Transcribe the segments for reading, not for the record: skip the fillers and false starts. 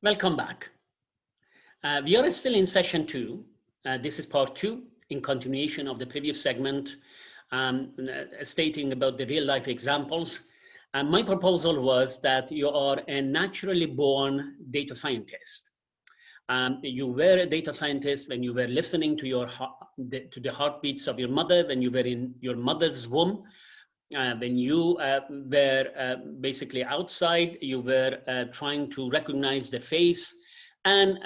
Welcome back. We are still in session two. This is part two in continuation of the previous segment, stating about the real life examples. My proposal was that you are a naturally born data scientist. You were a data scientist when you were listening to to the heartbeats of your mother, when you were in your mother's womb. When you were basically outside, you were trying to recognize the face and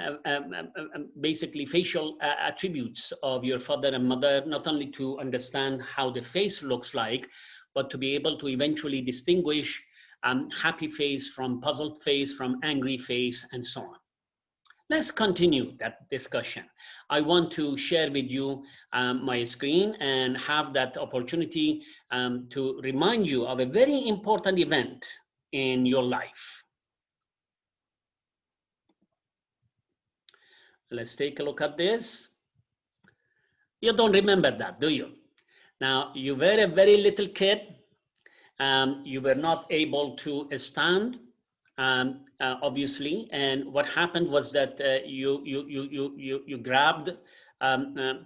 basically facial attributes of your father and mother, not only to understand how the face looks like, but to be able to eventually distinguish happy face from puzzled face, from angry face, and so on. Let's continue that discussion. I want to share with you my screen and have that opportunity to remind you of a very important event in your life. Let's take a look at this. You don't remember that, do you? Now, you were a very little kid. You were not able to stand. Obviously, and what happened was that you grabbed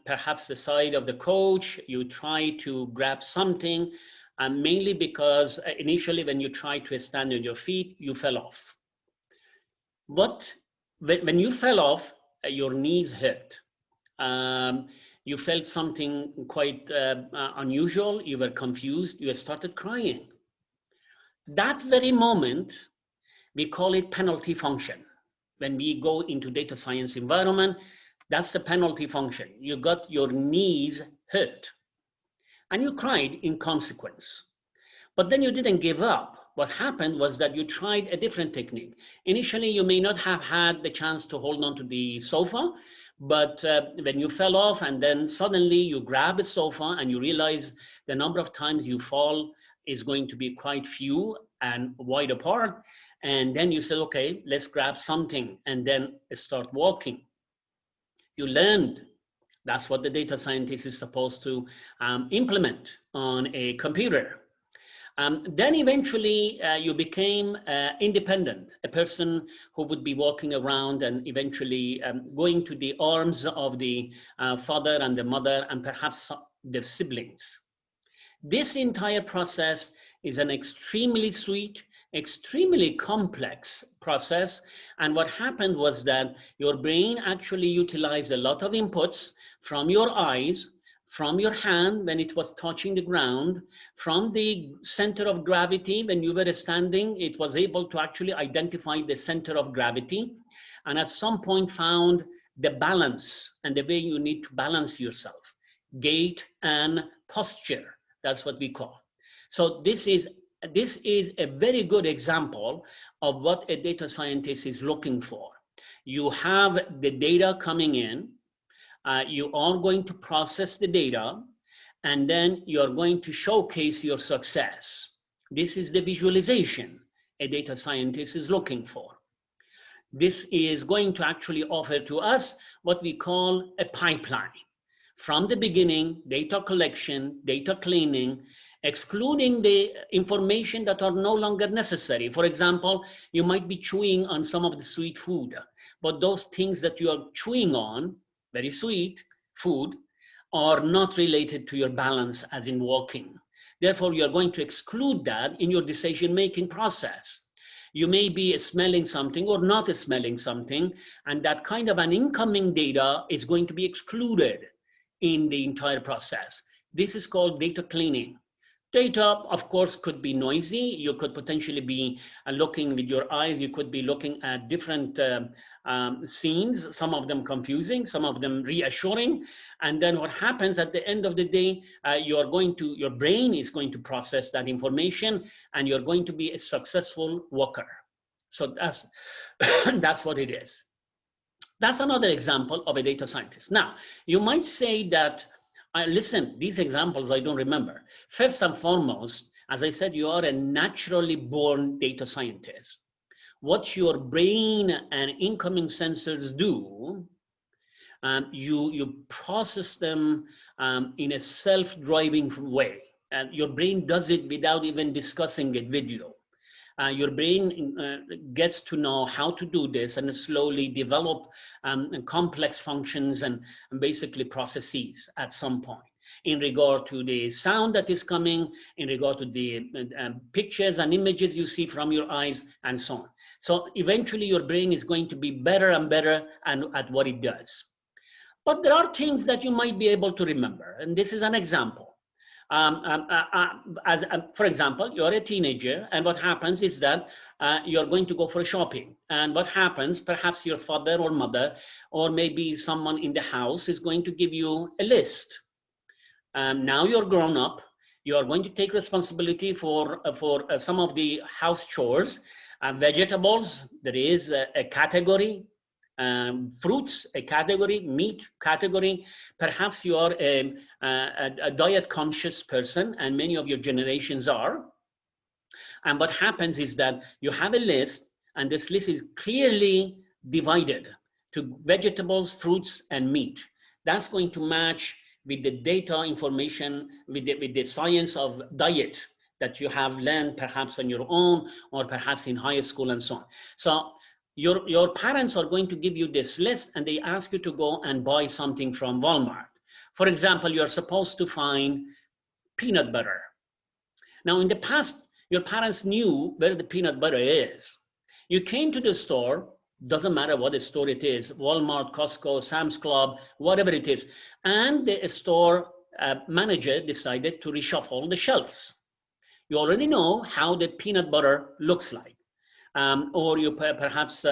perhaps the side of the couch. You tried to grab something, mainly because initially when you tried to stand on your feet, you fell off. But when you fell off, your knees hurt. You felt something quite unusual. You were confused. You started crying. That very moment, we call it penalty function. When we go into data science environment, that's the penalty function. You got your knees hurt and you cried in consequence. But then you didn't give up. What happened was that you tried a different technique. Initially, you may not have had the chance to hold on to the sofa, but when you fell off and then suddenly you grab a sofa and you realize the number of times you fall is going to be quite few and wide apart. And then you said, okay, let's grab something and then start walking. You learned. That's what the data scientist is supposed to implement on a computer. Then eventually you became independent, a person who would be walking around and eventually going to the arms of the father and the mother and perhaps the siblings. This entire process is an extremely sweet, extremely complex process. And what happened was that your brain actually utilized a lot of inputs from your eyes, from your hand when it was touching the ground, from the center of gravity when you were standing, it was able to actually identify the center of gravity. And at some point found the balance and the way you need to balance yourself, gait and posture. That's what we call. So this is a very good example of what a data scientist is looking for. You have the data coming in, you are going to process the data, and then you're going to showcase your success. This is the visualization a data scientist is looking for. This is going to actually offer to us what we call a pipeline. From the beginning, data collection, data cleaning, excluding the information that are no longer necessary. For example, you might be chewing on some of the sweet food, but those things that you are chewing on, very sweet food, are not related to your balance as in walking. Therefore, you're going to exclude that in your decision-making process. You may be smelling something or not smelling something, and that kind of an incoming data is going to be excluded in the entire process. This is called data cleaning. Data, of course, could be noisy. You could potentially be looking with your eyes. You could be looking at different scenes, some of them confusing, some of them reassuring. And then what happens at the end of the day, your brain is going to process that information and you're going to be a successful walker. So that's what it is. That's another example of a data scientist. Now, you might say that, listen, these examples I don't remember. First and foremost, as I said, you are a naturally born data scientist. What your brain and incoming sensors do, you process them in a self-driving way. And your brain does it without even discussing it with you. your brain gets to know how to do this and slowly develop complex functions and basically processes at some point in regard to the sound that is coming, in regard to the pictures and images you see from your eyes, and so on. So eventually your brain is going to be better and better at what it does. But there are things that you might be able to remember, and this is an example. For example, you're a teenager, and what happens is that you're going to go for shopping. And what happens, perhaps your father or mother, or maybe someone in the house is going to give you a list. Now you're grown up, you are going to take responsibility for some of the house chores. Vegetables, there is a category. Fruits, a category. Meat, category. Perhaps you are a diet conscious person, and many of your generations are. And what happens is that you have a list, and this list is clearly divided to vegetables, fruits, and meat. That's going to match with the data information, with the science of diet that you have learned perhaps on your own, or perhaps in high school and so on. So your parents are going to give you this list, and they ask you to go and buy something from Walmart. For example, you're supposed to find peanut butter. Now, in the past, your parents knew where the peanut butter is. You came to the store, doesn't matter what the store it is, Walmart, Costco, Sam's Club, whatever it is, and the store manager decided to reshuffle the shelves. You already know how the peanut butter looks like. Or you perhaps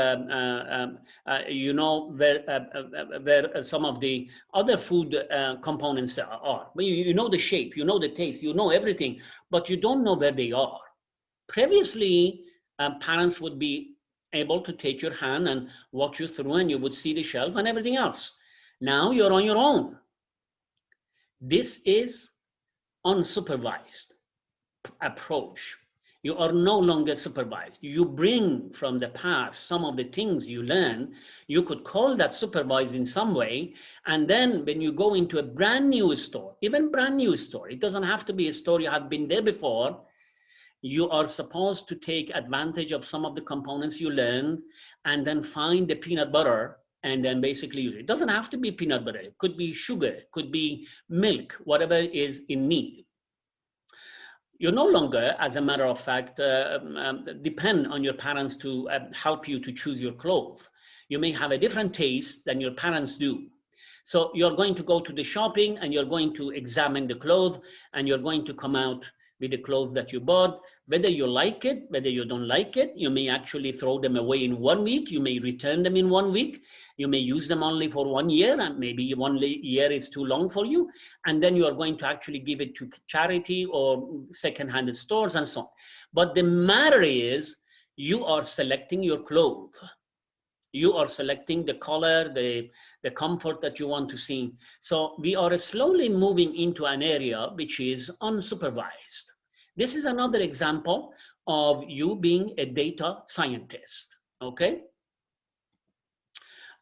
you know where some of the other food components are. But you know the shape, you know the taste, you know everything, but you don't know where they are. Previously, parents would be able to take your hand and walk you through, and you would see the shelf and everything else. Now you're on your own. This is unsupervised approach. You are no longer supervised. You bring from the past some of the things you learn. You could call that supervised in some way. And then when you go into a brand new store, even brand new store, it doesn't have to be a store you have been there before. You are supposed to take advantage of some of the components you learned and then find the peanut butter and then basically use it. It doesn't have to be peanut butter. It could be sugar, it could be milk, whatever is in need. You no longer, as a matter of fact, depend on your parents to help you to choose your clothes. You may have a different taste than your parents do. So you're going to go to the shopping and you're going to examine the clothes, and you're going to come out with the clothes that you bought. Whether you like it, whether you don't like it, you may actually throw them away in 1 week. You may return them in 1 week. You may use them only for 1 year, and maybe 1 year is too long for you. And then you are going to actually give it to charity or second-hand stores and so on. But the matter is, you are selecting your clothes. You are selecting the color, the comfort that you want to see. So we are slowly moving into an area which is unsupervised. This is another example of you being a data scientist, okay?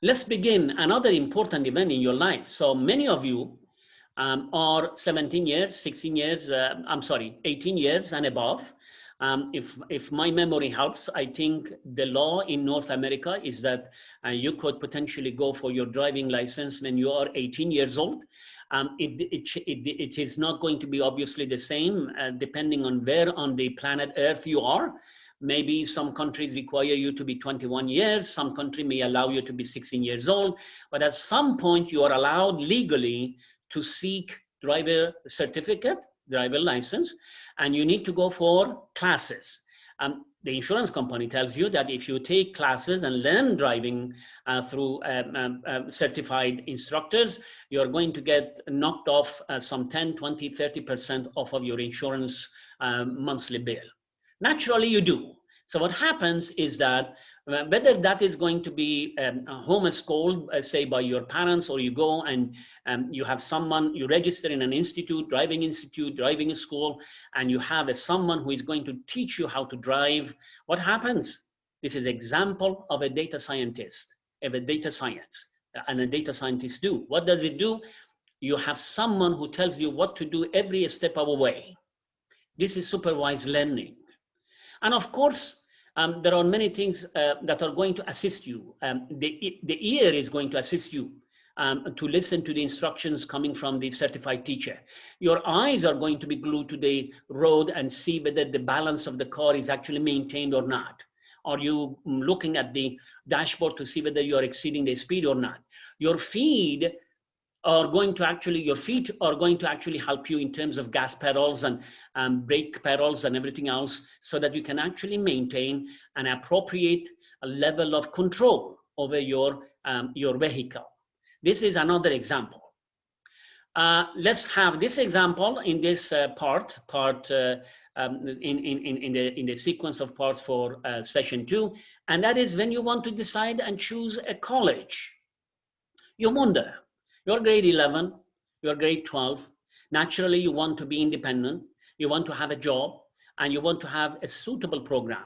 Let's begin another important event in your life. So many of you are 17 years, 16 years, 18 years and above. If my memory helps, I think the law in North America is that you could potentially go for your driving license when you are 18 years old. It is not going to be obviously the same depending on where on the planet Earth you are. Maybe some countries require you to be 21 years, some country may allow you to be 16 years old, but at some point you are allowed legally to seek driver certificate, driver license, and you need to go for classes. The insurance company tells you that if you take classes and learn driving through certified instructors, you're going to get knocked off some 10, 20, 30% off of your insurance monthly bill. Naturally, you do. So what happens is that whether that is going to be homeschooled, say by your parents, or you go and you have someone, you register in an institute, driving school, and you have someone who is going to teach you how to drive, what happens? This is example of a data scientist, of a data science, and a data scientist do. What does it do? You have someone who tells you what to do every step of the way. This is supervised learning. And of course, there are many things that are going to assist you. The ear is going to assist you to listen to the instructions coming from the certified teacher. Your eyes are going to be glued to the road and see whether the balance of the car is actually maintained or not. Are you looking at the dashboard to see whether you are exceeding the speed or not? Your feet are going to actually help you in terms of gas pedals and brake pedals and everything else, so that you can actually maintain an appropriate level of control over your vehicle. This is another example. Let's have this example in this in the sequence of parts for session 2, and that is when you want to decide and choose a college. You wonder, you're grade 11, you're grade 12, naturally you want to be independent, you want to have a job, and you want to have a suitable program.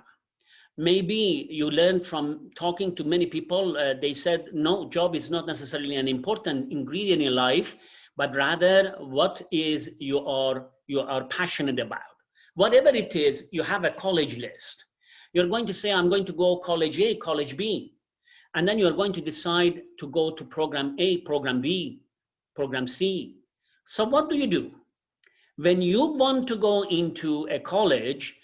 Maybe you learned from talking to many people, they said, no, job is not necessarily an important ingredient in life, but rather what is you are passionate about. Whatever it is, you have a college list. You're going to say, I'm going to go college A, college B. And then you're going to decide to go to program A, program B, program C. So what do? When you want to go into a college,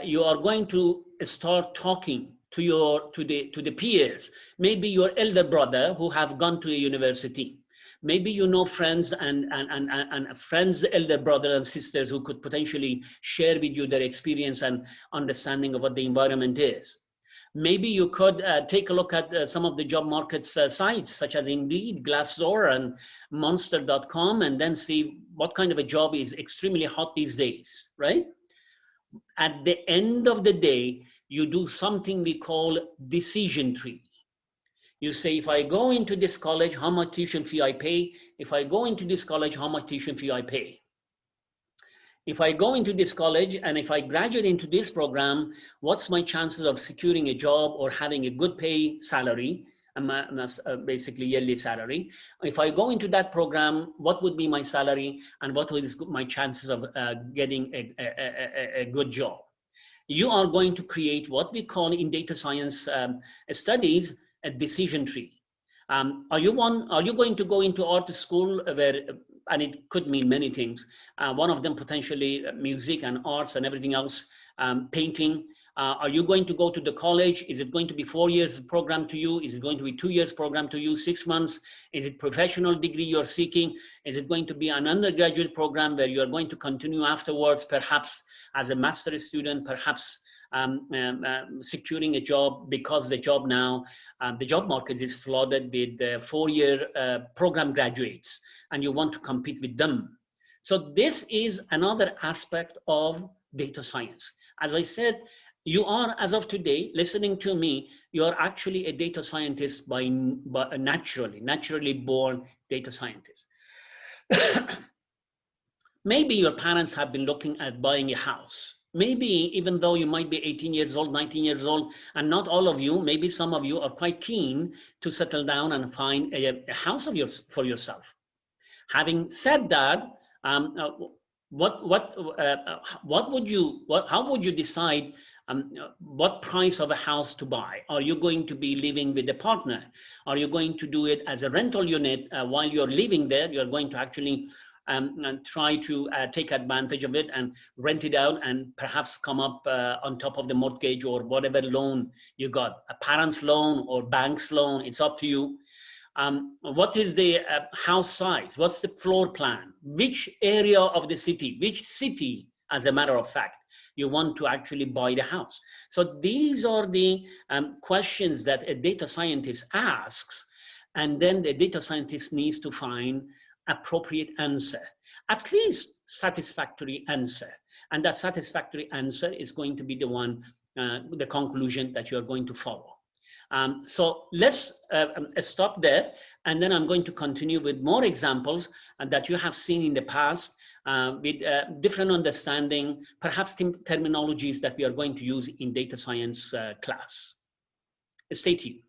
you are going to start talking to the peers. Maybe your elder brother who have gone to a university. Maybe you know friends and friends' elder brothers and sisters who could potentially share with you their experience and understanding of what the environment is. Maybe you could take a look at some of the job markets sites, such as Indeed, Glassdoor, and Monster.com, and then see what kind of a job is extremely hot these days, right? At the end of the day, you do something we call decision tree. You say, if I go into this college, how much tuition fee I pay? If I go into this college, how much tuition fee I pay? If I go into this college and if I graduate into this program, what's my chances of securing a job or having a good pay salary, basically yearly salary? If I go into that program, what would be my salary and what is my chances of getting a good job? You are going to create what we call in data science studies a decision tree. Are you going to go into art school where, and it could mean many things. One of them potentially music and arts and everything else, painting. Are you going to go to the college? Is it going to be 4 years program to you? Is it going to be 2 years program to you, 6 months? Is it professional degree you're seeking? Is it going to be an undergraduate program where you're going to continue afterwards, perhaps as a master's student, perhaps securing a job, because the job now, the job market is flooded with 4-year program graduates, and you want to compete with them. So this is another aspect of data science. As I said, you are, as of today, listening to me, you are actually a data scientist by naturally born data scientist. Maybe your parents have been looking at buying a house. Maybe even though you might be 18 years old, 19 years old, and not all of you, maybe some of you are quite keen to settle down and find a house of yours for yourself. Having said that, how would you decide what price of a house to buy? Are you going to be living with a partner? Are you going to do it as a rental unit while you're living there? You're going to actually and try to take advantage of it and rent it out and perhaps come up on top of the mortgage or whatever loan you got, a parent's loan or bank's loan, it's up to you. What is the house size? What's the floor plan? Which area of the city, which city, as a matter of fact, you want to actually buy the house? So these are the questions that a data scientist asks, and then the data scientist needs to find appropriate answer, at least satisfactory answer. And that satisfactory answer is going to be the one, the conclusion that you're going to follow. So let's stop there, and then I'm going to continue with more examples that you have seen in the past with different understanding, perhaps terminologies that we are going to use in data science class. Stay tuned.